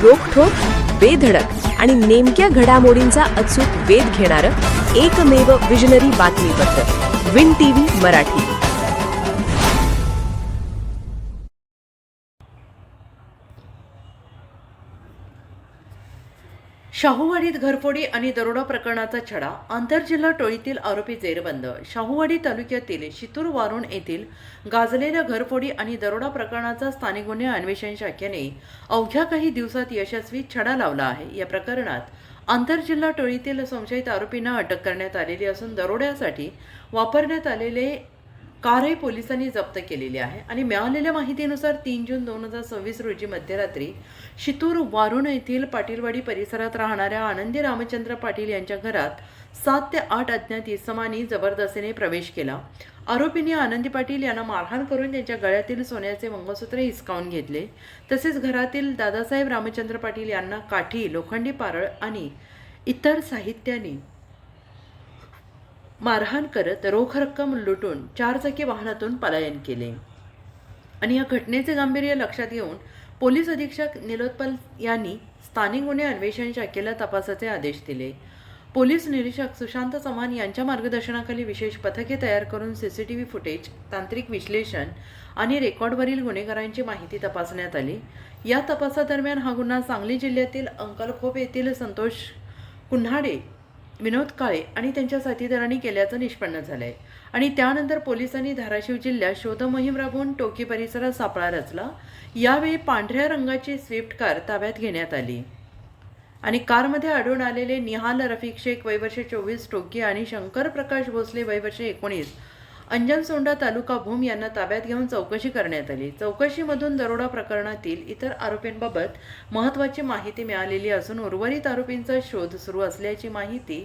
रोखठोक, बेधडक आणि नेमक्या घडामोडींचा अचूक वेध घेणारं एकमेव विजनरी बातमीपत्र विन टीव्ही मराठी. शाहूवाडीत घरफोडी आणि दरोडा प्रकरणाचा छडा. आंतरजिल्हा टोळीतील आरोपी जेरबंद. शाहूवाडी तालुक्यातील शितूर वारुण येथील गाजलेल्या घरफोडी आणि दरोडा प्रकरणाचा स्थानिक गुन्हे अन्वेषण शाखेने अवघ्या काही दिवसात यशस्वी छडा लावला आहे. या प्रकरणात आंतरजिल्हा टोळीतील संशयित आरोपींना अटक करण्यात आलेली असून दरोड्यासाठी वापरण्यात आलेले कारही पोलिसांनी जप्त केलेली आहे. आणि मिळालेल्या माहितीनुसार 3 जून 2026 रोजी मध्यरात्री शितूर वारुण येथील पाटीलवाडी परिसरात राहणाऱ्या आनंदी रामचंद्र पाटील यांच्या घरात 7 ते 8 अज्ञात इसमांनी जबरदस्तीने प्रवेश केला. आरोपींनी आनंदी पाटील यांना मारहाण करून त्यांच्या गळ्यातील सोन्याचे मंगळसूत्र हिसकावून घेतले. तसेच घरातील दादासाहेब रामचंद्र पाटील यांना काठी, लोखंडी पारळ आणि इतर साहित्याने मारहाण करत रोख रक्कम लुटून 4 चाकी वाहनातून पलायन केले. आणि या घटनेचे गांभीर्य लक्षात घेऊन पोलीस अधीक्षक निलोत्पल यांनी स्थानिक गुन्हे अन्वेषण शाखेला तपासाचे आदेश दिले. पोलीस निरीक्षक सुशांत चव्हाण यांच्या मार्गदर्शनाखाली विशेष पथके तयार करून सीसीटीव्ही फुटेज, तांत्रिक विश्लेषण आणि रेकॉर्डवरील गुन्हेगारांची माहिती तपासण्यात आली. या तपासादरम्यान हा गुन्हा सांगली जिल्ह्यातील अंकलखोप येथील संतोष कुन्हाडे, विनोद काळे आणि त्यांच्या साथीदारांनी केल्याचं निष्पन्न झालंय. आणि त्यानंतर पोलिसांनी धाराशिव जिल्ह्यात शोध मोहीम राबवून टोकी परिसरात सापळा रचला. यावेळी पांढऱ्या रंगाची स्विफ्ट कार ताब्यात घेण्यात आली आणि कारमध्ये आढळून आलेले निहाल रफिक शेख वय वर्ष 24 टोकी आणि शंकर प्रकाश भोसले वय वर्ष 19 अंजनसोंडा तालुका भूम यांना ताब्यात घेऊन चौकशी करण्यात आली. चौकशीमधून दरोडा प्रकरणातील इतर आरोपींबाबत महत्त्वाची माहिती मिळालेली असून उर्वरित आरोपींचा शोध सुरू असल्याची माहिती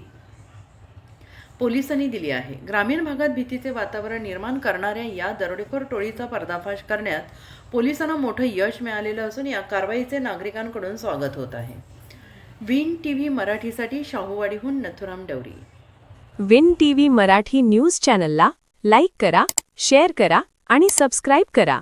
पोलिसांनी दिली आहे. ग्रामीण भागात भीतीचे वातावरण निर्माण करणाऱ्या या दरोडेखोर टोळीचा पर्दाफाश करण्यात पोलिसांना मोठं यश मिळालेलं असून या कारवाईचे नागरिकांकडून स्वागत होत आहे. विन टीव्ही मराठीसाठी शाहूवाडीहून Nathuram Dawari. Win TV Marathi news चॅनलला लाईक करा, शेअर करा आणि सबस्क्राईब करा.